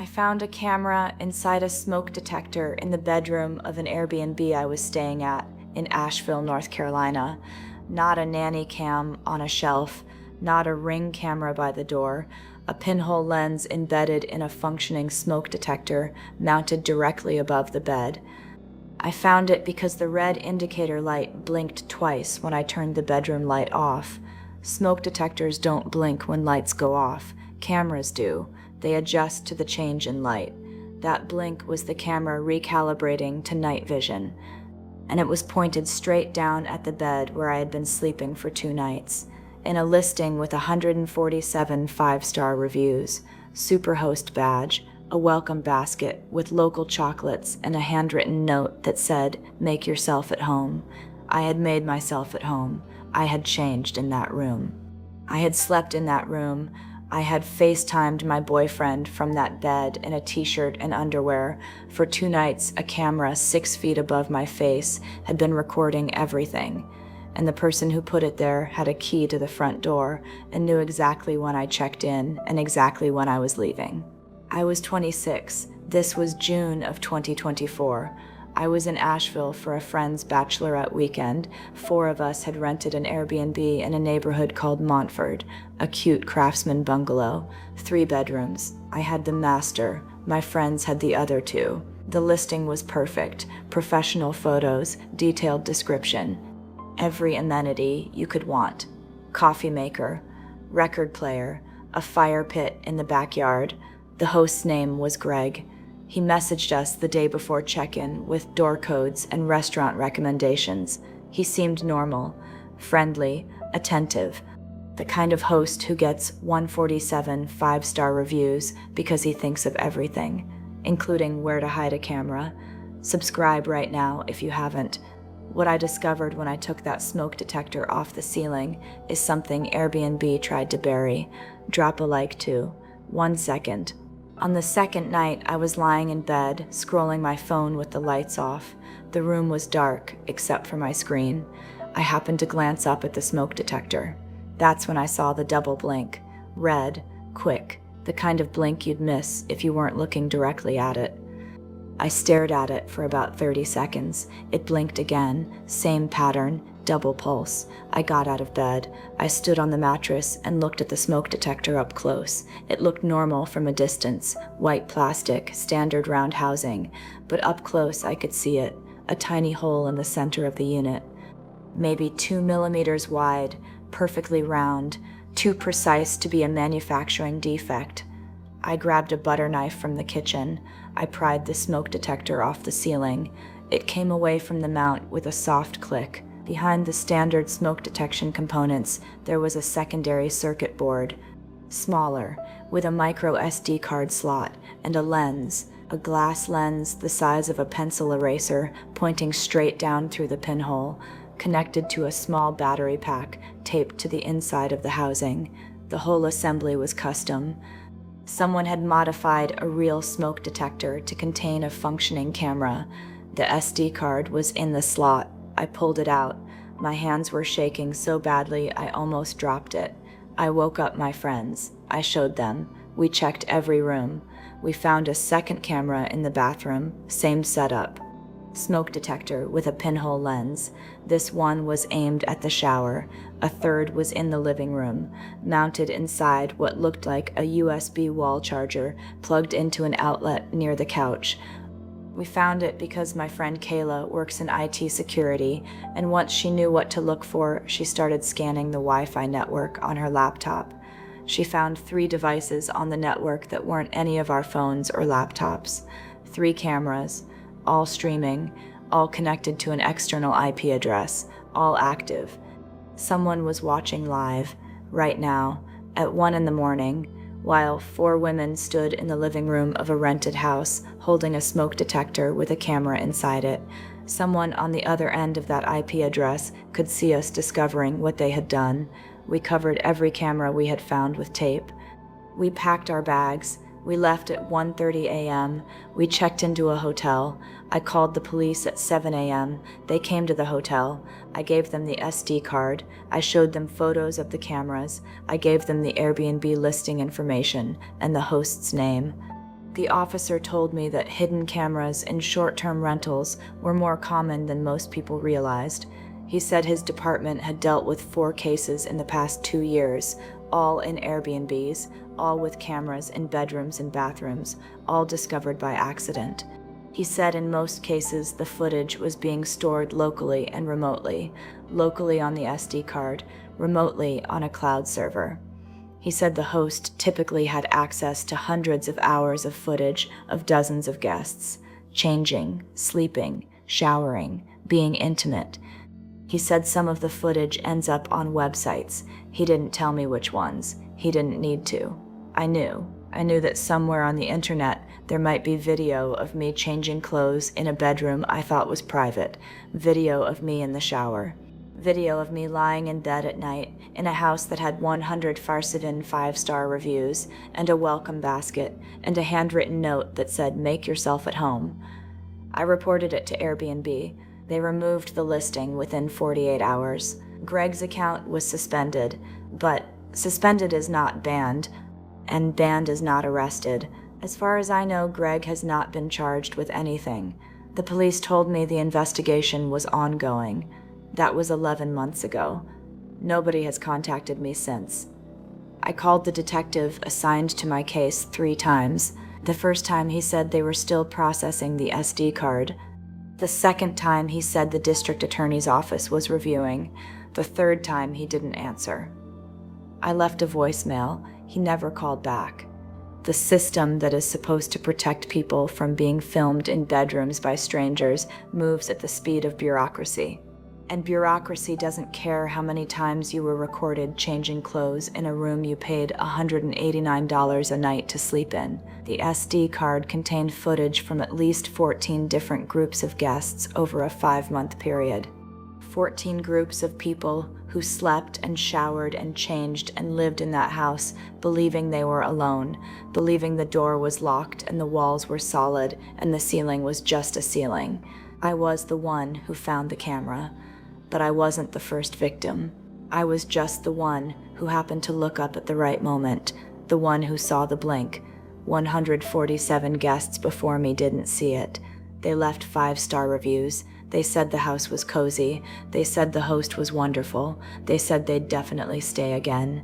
I found a camera inside a smoke detector in the bedroom of an Airbnb I was staying at in Asheville, North Carolina. Not a nanny cam on a shelf, not a Ring camera by the door, a pinhole lens embedded in a functioning smoke detector mounted directly above the bed. I found it because the red indicator light blinked twice when I turned the bedroom light off. Smoke detectors don't blink when lights go off. Cameras do. They adjust to the change in light. That blink was the camera recalibrating to night vision, and it was pointed straight down at the bed where I had been sleeping for 2 nights. In a listing with 147 5-star reviews, Superhost badge, a welcome basket with local chocolates, and a handwritten note that said, "Make yourself at home." I had made myself at home. I had changed in that room. I had slept in that room. I had FaceTimed my boyfriend from that bed in a t-shirt and underwear. For 2 nights, a camera 6 feet above my face had been recording everything, and the person who put it there had a key to the front door and knew exactly when I checked in and exactly when I was leaving. I was 26. This was June of 2024. I was in Asheville for a friend's bachelorette weekend. 4 of us had rented an Airbnb in a neighborhood called Montford, a cute craftsman bungalow, 3 bedrooms. I had the master. My friends had the other 2. The listing was perfect. Professional photos, detailed description. Every amenity you could want. Coffee maker, record player, a fire pit in the backyard. The host's name was Greg. He messaged us the day before check-in with door codes and restaurant recommendations. He seemed normal, friendly, attentive, the kind of host who gets 147 5-star reviews because he thinks of everything, including where to hide a camera. Subscribe right now if you haven't. What I discovered when I took that smoke detector off the ceiling is something Airbnb tried to bury. Drop a like to. 1 second. On the second night, I was lying in bed, scrolling my phone with the lights off. The room was dark, except for my screen. I happened to glance up at the smoke detector. That's when I saw the double blink. Red, quick, the kind of blink you'd miss if you weren't looking directly at it. I stared at it for about 30 seconds. It blinked again, same pattern, double pulse. I got out of bed. I stood on the mattress and looked at the smoke detector up close. It looked normal from a distance, white plastic, standard round housing, but up close I could see it, a tiny hole in the center of the unit. Maybe 2 millimeters wide, perfectly round, too precise to be a manufacturing defect. I grabbed a butter knife from the kitchen. I pried the smoke detector off the ceiling. It came away from the mount with a soft click. Behind the standard smoke detection components, there was a secondary circuit board, smaller, with a micro SD card slot and a lens, a glass lens the size of a pencil eraser pointing straight down through the pinhole, connected to a small battery pack taped to the inside of the housing. The whole assembly was custom. Someone had modified a real smoke detector to contain a functioning camera. The SD card was in the slot. I pulled it out. My hands were shaking so badly I almost dropped it. I woke up my friends. I showed them. We checked every room. We found a second camera in the bathroom, same setup. Smoke detector with a pinhole lens. This one was aimed at the shower. A third was in the living room, mounted inside what looked like a USB wall charger plugged into an outlet near the couch. We found it because my friend Kayla works in IT security, and once she knew what to look for, she started scanning the Wi-Fi network on her laptop. She found 3 devices on the network that weren't any of our phones or laptops. 3 cameras, all streaming, all connected to an external IP address, all active. Someone was watching live, right now, at 1 in the morning, while 4 women stood in the living room of a rented house, holding a smoke detector with a camera inside it. Someone on the other end of that IP address could see us discovering what they had done. We covered every camera we had found with tape. We packed our bags. We left at 1:30 a.m. We checked into a hotel. I called the police at 7 a.m. They came to the hotel. I gave them the SD card. I showed them photos of the cameras. I gave them the Airbnb listing information and the host's name. The officer told me that hidden cameras in short-term rentals were more common than most people realized. He said his department had dealt with 4 cases in the past 2 years, all in Airbnbs, all with cameras in bedrooms and bathrooms, all discovered by accident. He said in most cases the footage was being stored locally and remotely, locally on the SD card, remotely on a cloud server. He said the host typically had access to hundreds of hours of footage of dozens of guests, changing, sleeping, showering, being intimate. He said some of the footage ends up on websites. He didn't tell me which ones. He didn't need to. I knew that somewhere on the internet there might be video of me changing clothes in a bedroom I thought was private, video of me in the shower, video of me lying in bed at night in a house that had 100 Farsivin 5-star reviews and a welcome basket and a handwritten note that said, "Make yourself at home." I reported it to Airbnb. They removed the listing within 48 hours. Greg's account was suspended, but suspended is not banned, and banned is not arrested. As far as I know, Greg has not been charged with anything. The police told me the investigation was ongoing. That was 11 months ago. Nobody has contacted me since. I called the detective assigned to my case 3 times. The first time he said they were still processing the SD card. The second time he said the district attorney's office was reviewing. The third time he didn't answer. I left a voicemail. He never called back. The system that is supposed to protect people from being filmed in bedrooms by strangers moves at the speed of bureaucracy. And bureaucracy doesn't care how many times you were recorded changing clothes in a room you paid $189 a night to sleep in. The SD card contained footage from at least 14 different groups of guests over a 5-month period. 14 groups of people who slept and showered and changed and lived in that house, believing they were alone, believing the door was locked and the walls were solid and the ceiling was just a ceiling. I was the one who found the camera, but I wasn't the first victim. I was just the one who happened to look up at the right moment, the one who saw the blink. 147 guests before me didn't see it. They left 5-star reviews. They said the house was cozy. They said the host was wonderful. They said they'd definitely stay again.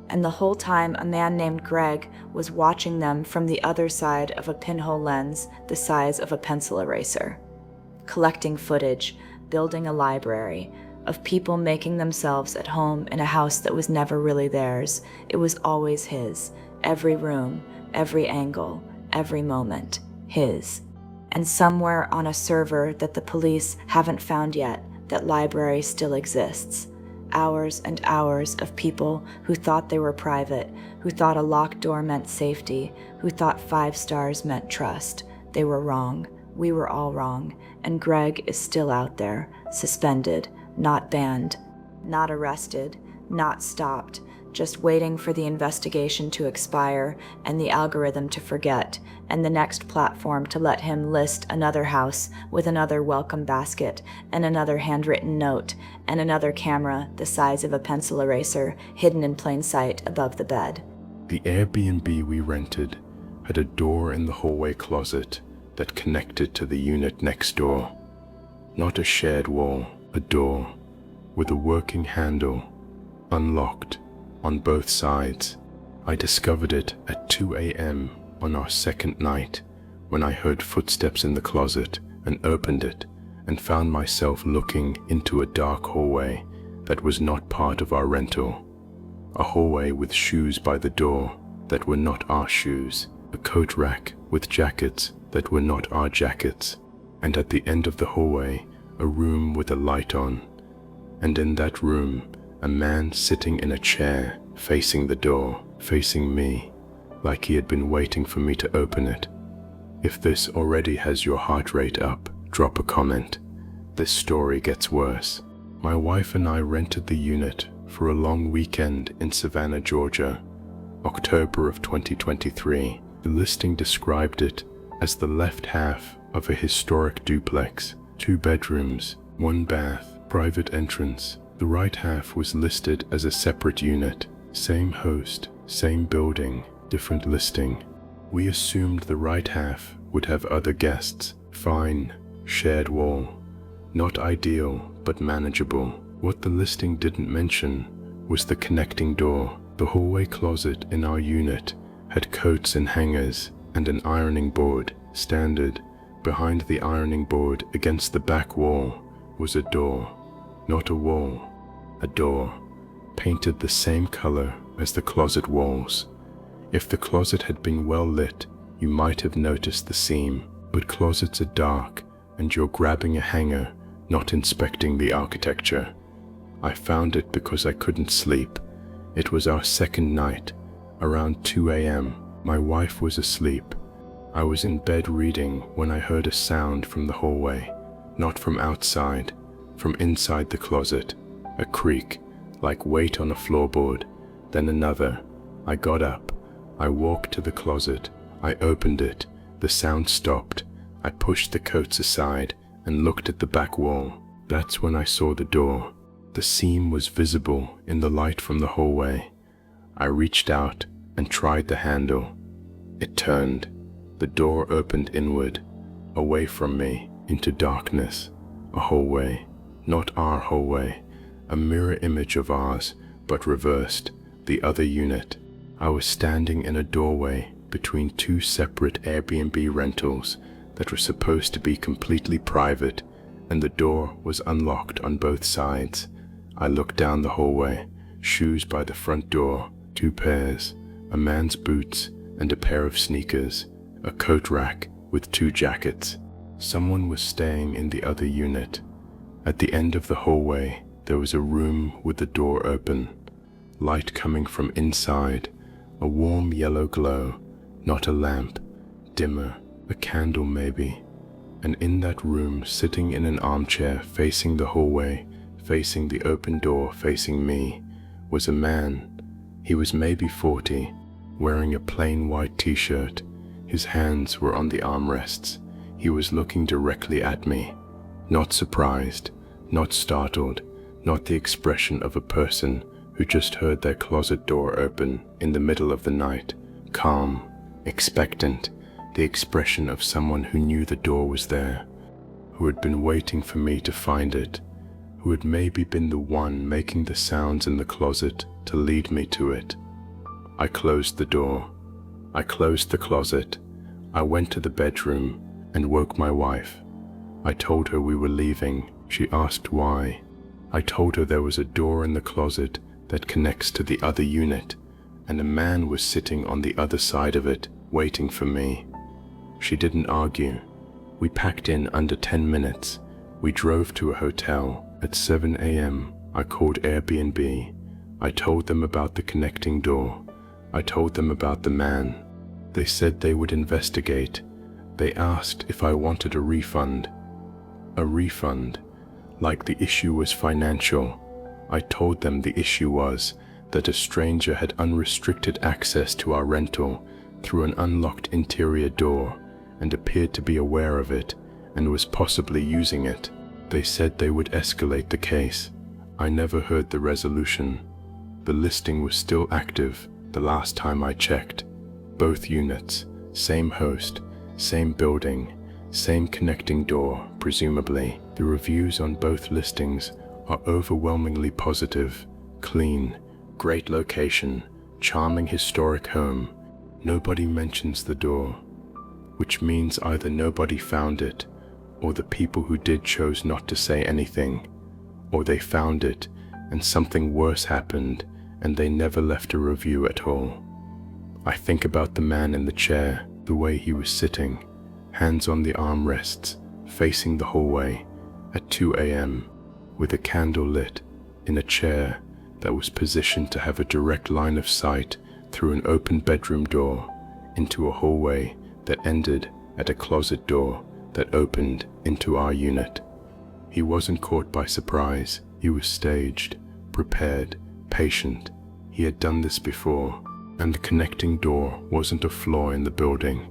And the whole time, a man named Greg was watching them from the other side of a pinhole lens the size of a pencil eraser. Collecting footage, building a library, of people making themselves at home in a house that was never really theirs. It was always his. Every room, every angle, every moment. His. And somewhere on a server that the police haven't found yet, that library still exists. Hours and hours of people who thought they were private, who thought a locked door meant safety, who thought 5 stars meant trust. They were wrong. We were all wrong. And Greg is still out there, suspended, not banned, not arrested, not stopped, just waiting for the investigation to expire and the algorithm to forget, and the next platform to let him list another house with another welcome basket and another handwritten note and another camera the size of a pencil eraser hidden in plain sight above the bed. The Airbnb we rented had a door in the hallway closet that connected to the unit next door. Not a shared wall, a door with a working handle, unlocked on both sides. I discovered it at 2 a.m. on our second night when I heard footsteps in the closet and opened it and found myself looking into a dark hallway that was not part of our rental. A hallway with shoes by the door that were not our shoes, a coat rack with jackets that were not our jackets, and at the end of the hallway, a room with a light on, and in that room, a man sitting in a chair facing the door, facing me, like he had been waiting for me to open it. If this already has your heart rate up, drop a comment. This story gets worse. My wife and I rented the unit for a long weekend in Savannah, Georgia, October of 2023. The listing described it as the left half of a historic duplex, 2 bedrooms, 1 bath, private entrance. The right half was listed as a separate unit, same host, same building, different listing. We assumed the right half would have other guests. Fine, shared wall. Not ideal, but manageable. What the listing didn't mention was the connecting door. The hallway closet in our unit had coats and hangers and an ironing board. Standard behind the ironing board against the back wall was a door. Not a wall, a door, painted the same color as the closet walls. If the closet had been well lit, you might have noticed the seam, but closets are dark and you're grabbing a hanger, not inspecting the architecture. I found it because I couldn't sleep. It was our second night. Around 2 a.m., my wife was asleep. I was in bed reading when I heard a sound from the hallway, not from outside, from inside the closet. A creak, like weight on a floorboard, then another. I got up. I walked to the closet. I opened it. The sound stopped. I pushed the coats aside and looked at the back wall. That's when I saw the door. The seam was visible in the light from the hallway. I reached out and tried the handle. It turned. The door opened inward, away from me, into darkness. A hallway, not our hallway, a mirror image of ours, but reversed, the other unit. I was standing in a doorway between two separate Airbnb rentals that were supposed to be completely private, and the door was unlocked on both sides. I looked down the hallway, shoes by the front door, 2 pairs, a man's boots and a pair of sneakers, a coat rack with 2 jackets. Someone was staying in the other unit. At the end of the hallway, there was a room with the door open, light coming from inside, a warm yellow glow, not a lamp, dimmer, a candle maybe. And in that room, sitting in an armchair facing the hallway, facing the open door facing me, was a man. He was maybe 40, wearing a plain white t-shirt. His hands were on the armrests. He was looking directly at me. Not surprised, not startled, not the expression of a person who just heard their closet door open in the middle of the night. Calm, expectant, the expression of someone who knew the door was there, who had been waiting for me to find it, who had maybe been the one making the sounds in the closet to lead me to it. I closed the door. I closed the closet. I went to the bedroom and woke my wife. I told her we were leaving. She asked why. I told her there was a door in the closet that connects to the other unit, and a man was sitting on the other side of it, waiting for me. She didn't argue. We packed in under 10 minutes. We drove to a hotel. At 7 a.m., I called Airbnb. I told them about the connecting door. I told them about the man. They said they would investigate. They asked if I wanted a refund. A refund, like the issue was financial. I told them the issue was that a stranger had unrestricted access to our rental through an unlocked interior door and appeared to be aware of it and was possibly using it. They said they would escalate the case. I never heard the resolution. The listing was still active the last time I checked. Both units, same host, same building, same connecting door, presumably. The reviews on both listings are overwhelmingly positive. Clean, great location, charming historic home. Nobody mentions the door, which means either nobody found it, or the people who did chose not to say anything, or they found it and something worse happened and they never left a review at all. I think about the man in the chair, the way he was sitting, hands on the armrests, facing the hallway, at 2 a.m., with a candle lit, in a chair that was positioned to have a direct line of sight through an open bedroom door into a hallway that ended at a closet door that opened into our unit. He wasn't caught by surprise. He was staged, prepared, patient. He had done this before, and the connecting door wasn't a flaw in the building.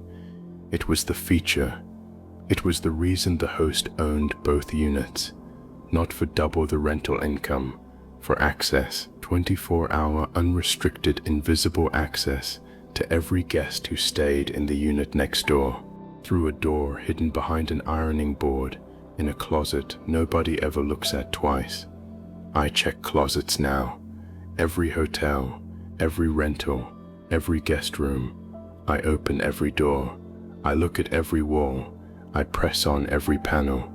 It was the feature. It was the reason the host owned both units, not for double the rental income, for access, 24-hour unrestricted invisible access to every guest who stayed in the unit next door, through a door hidden behind an ironing board in a closet nobody ever looks at twice. I check closets now. Every hotel, every rental, every guest room. I open every door. I look at every wall. I press on every panel.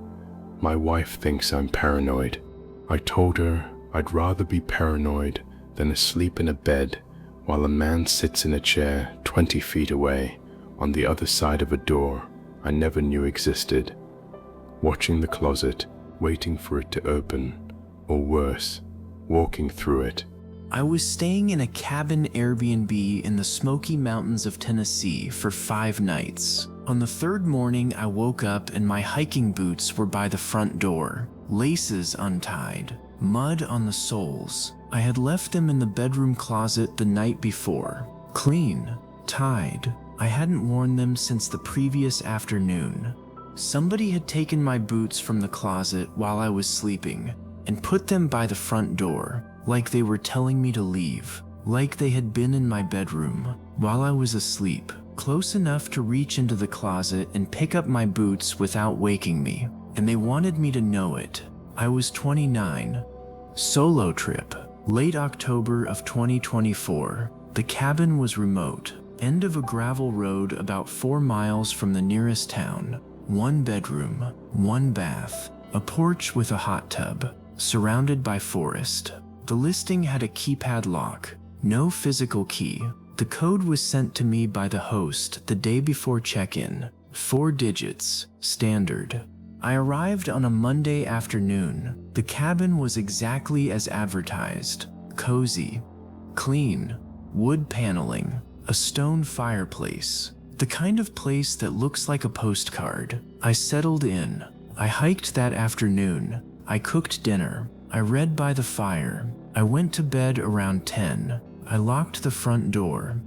My wife thinks I'm paranoid. I told her I'd rather be paranoid than asleep in a bed while a man sits in a chair 20 feet away on the other side of a door I never knew existed, watching the closet, waiting for it to open, or worse, walking through it. I was staying in a cabin Airbnb in the Smoky Mountains of Tennessee for 5 nights. On the third morning, I woke up and my hiking boots were by the front door, laces untied, mud on the soles. I had left them in the bedroom closet the night before, clean, tied. I hadn't worn them since the previous afternoon. Somebody had taken my boots from the closet while I was sleeping and put them by the front door, like they were telling me to leave, like they had been in my bedroom while I was asleep, close enough to reach into the closet and pick up my boots without waking me, and they wanted me to know it. I was 29. Solo trip. Late October of 2024. The cabin was remote, end of a gravel road about 4 miles from the nearest town. 1 bedroom, 1 bath, a porch with a hot tub, surrounded by forest. The listing had a keypad lock, no physical key. The code was sent to me by the host the day before check-in. 4 digits, standard. I arrived on a Monday afternoon. The cabin was exactly as advertised. Cozy, clean, wood paneling, a stone fireplace. The kind of place that looks like a postcard. I settled in. I hiked that afternoon. I cooked dinner. I read by the fire. I went to bed around 10. I locked the front door.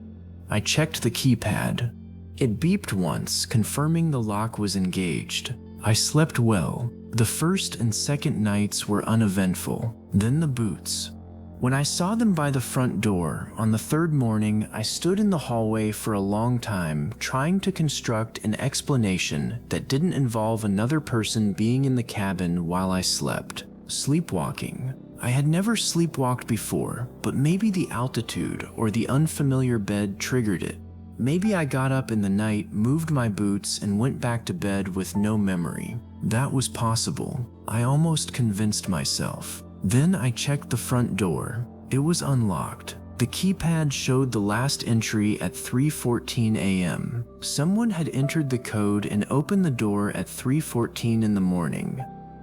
I checked the keypad. It beeped once, confirming the lock was engaged. I slept well. The first and second nights were uneventful. Then the boots. When I saw them by the front door on the third morning, I stood in the hallway for a long time trying to construct an explanation that didn't involve another person being in the cabin while I slept. Sleepwalking. I had never sleepwalked before, but maybe the altitude or the unfamiliar bed triggered it. Maybe I got up in the night, moved my boots, and went back to bed with no memory. That was possible. I almost convinced myself. Then I checked the front door. It was unlocked. The keypad showed the last entry at 3:14 a.m. Someone had entered the code and opened the door at 3:14 in the morning.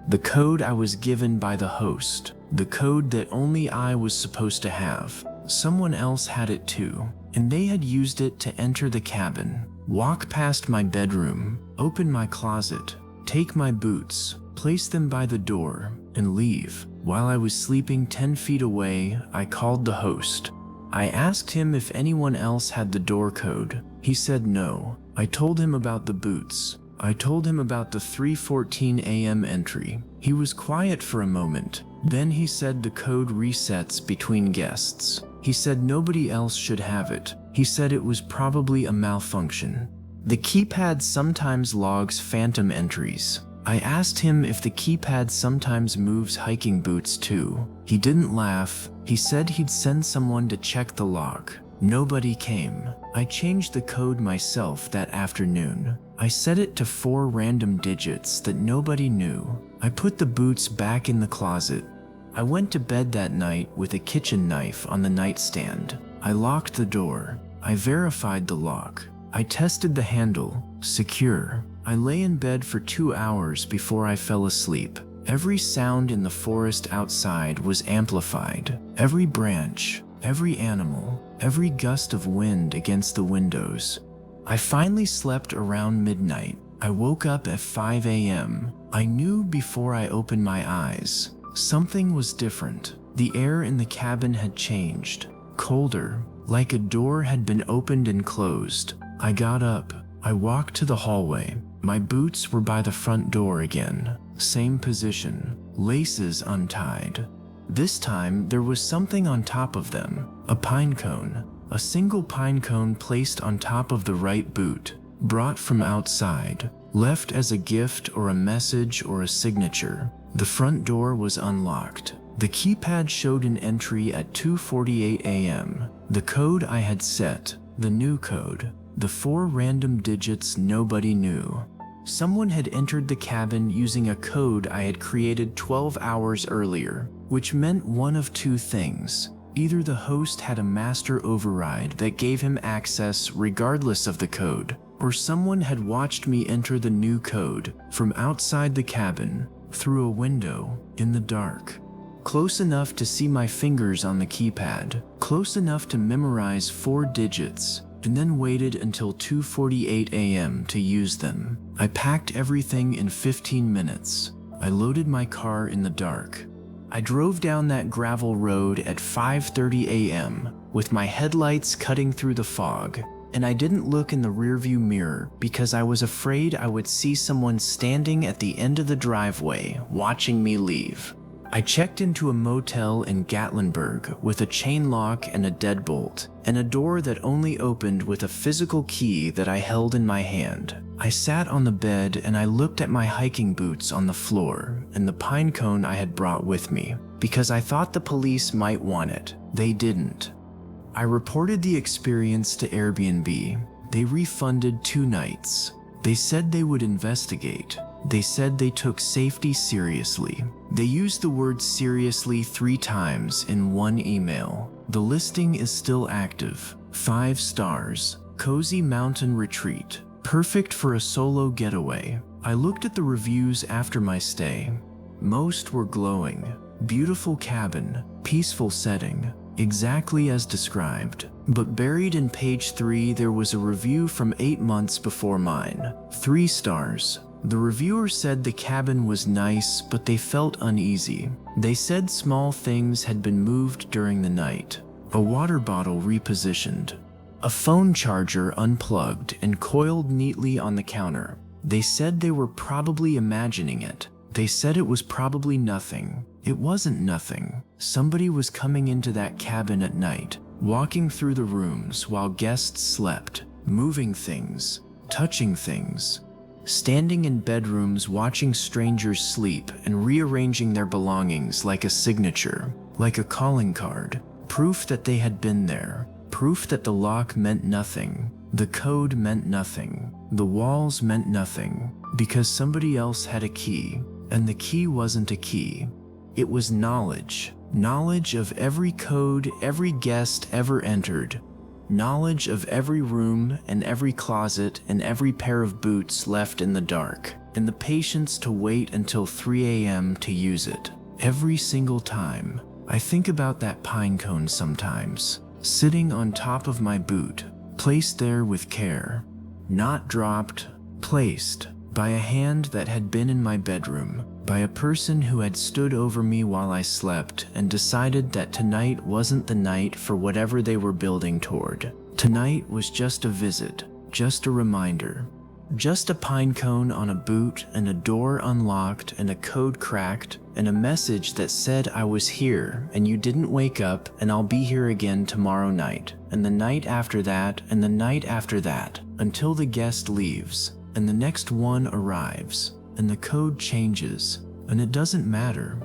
The code I was given by the host. The code that only I was supposed to have. Someone else had it too, and they had used it to enter the cabin, walk past my bedroom, open my closet, take my boots, place them by the door, and leave. While I was sleeping 10 feet away, I called the host. I asked him if anyone else had the door code. He said no. I told him about the boots. I told him about the 3:14 a.m. entry. He was quiet for a moment. Then he said the code resets between guests. He said nobody else should have it. He said it was probably a malfunction. The keypad sometimes logs phantom entries. I asked him if the keypad sometimes moves hiking boots too. He didn't laugh. He said he'd send someone to check the lock. Nobody came. I changed the code myself that afternoon. I set it to 4 random digits that nobody knew. I put the boots back in the closet. I went to bed that night with a kitchen knife on the nightstand. I locked the door. I verified the lock. I tested the handle. Secure. I lay in bed for 2 hours before I fell asleep. Every sound in the forest outside was amplified. Every branch, every animal, every gust of wind against the windows. I finally slept around midnight. I woke up at 5 a.m. I knew before I opened my eyes. Something was different. The air in the cabin had changed. Colder, like a door had been opened and closed. I got up. I walked to the hallway. My boots were by the front door again. Same position. Laces untied. This time, there was something on top of them. A pine cone. A single pine cone placed on top of the right boot, brought from outside, left as a gift or a message or a signature. The front door was unlocked. The keypad showed an entry at 2:48 a.m. The code I had set, the new code, the 4 random digits nobody knew. Someone had entered the cabin using a code I had created 12 hours earlier, which meant one of two things. Either the host had a master override that gave him access regardless of the code, or someone had watched me enter the new code from outside the cabin, through a window, in the dark. Close enough to see my fingers on the keypad, close enough to memorize 4 digits, and then waited until 2:48 a.m. to use them. I packed everything in 15 minutes. I loaded my car in the dark. I drove down that gravel road at 5:30 a.m. with my headlights cutting through the fog, and I didn't look in the rearview mirror because I was afraid I would see someone standing at the end of the driveway watching me leave. I checked into a motel in Gatlinburg with a chain lock and a deadbolt, and a door that only opened with a physical key that I held in my hand. I sat on the bed and I looked at my hiking boots on the floor and the pine cone I had brought with me, because I thought the police might want it. They didn't. I reported the experience to Airbnb. They refunded 2 nights. They said they would investigate. They said they took safety seriously. They used the word seriously 3 times in one email. The listing is still active. 5 stars. Cozy mountain retreat. Perfect for a solo getaway. I looked at the reviews after my stay. Most were glowing. Beautiful cabin. Peaceful setting. Exactly as described. But buried in page 3 there was a review from 8 months before mine. 3 stars. The reviewer said the cabin was nice, but they felt uneasy. They said small things had been moved during the night. A water bottle repositioned. A phone charger unplugged and coiled neatly on the counter. They said they were probably imagining it. They said it was probably nothing. It wasn't nothing. Somebody was coming into that cabin at night, walking through the rooms while guests slept, moving things, touching things, standing in bedrooms watching strangers sleep and rearranging their belongings like a signature, like a calling card, proof that they had been there, proof that the lock meant nothing, the code meant nothing, the walls meant nothing, because somebody else had a key, and the key wasn't a key. It was knowledge. Knowledge of every code every guest ever entered. Knowledge of every room and every closet and every pair of boots left in the dark, and the patience to wait until 3 a.m. to use it. Every single time. I think about that pine cone sometimes, sitting on top of my boot, placed there with care. Not dropped, placed, by a hand that had been in my bedroom, by a person who had stood over me while I slept and decided that tonight wasn't the night for whatever they were building toward. Tonight was just a visit, just a reminder. Just a pine cone on a boot and a door unlocked and a code cracked and a message that said I was here and you didn't wake up and I'll be here again tomorrow night and the night after that and the night after that until the guest leaves and the next one arrives and the code changes and it doesn't matter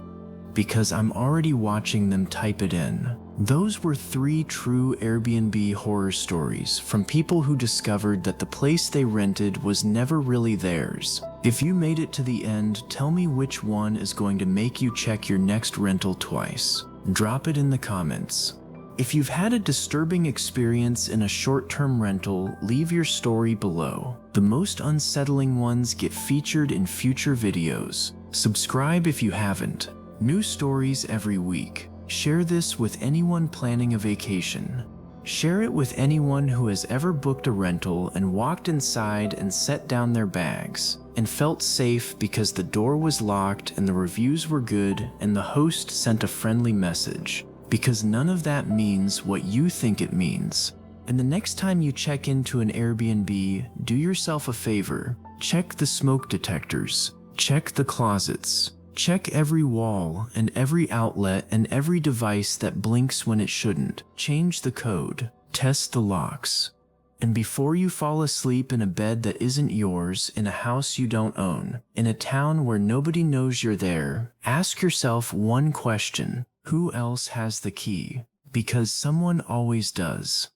because I'm already watching them type it in. Those were 3 true Airbnb horror stories from people who discovered that the place they rented was never really theirs. If you made it to the end, tell me which one is going to make you check your next rental twice. Drop it in the comments. If you've had a disturbing experience in a short-term rental, leave your story below. The most unsettling ones get featured in future videos. Subscribe if you haven't. New stories every week. Share this with anyone planning a vacation. Share it with anyone who has ever booked a rental and walked inside and set down their bags and felt safe because the door was locked and the reviews were good and the host sent a friendly message. Because none of that means what you think it means. And the next time you check into an Airbnb, do yourself a favor. Check the smoke detectors. Check the closets. Check every wall and every outlet and every device that blinks when it shouldn't. Change the code. Test the locks. And before you fall asleep in a bed that isn't yours, in a house you don't own, in a town where nobody knows you're there, ask yourself one question: who else has the key? Because someone always does.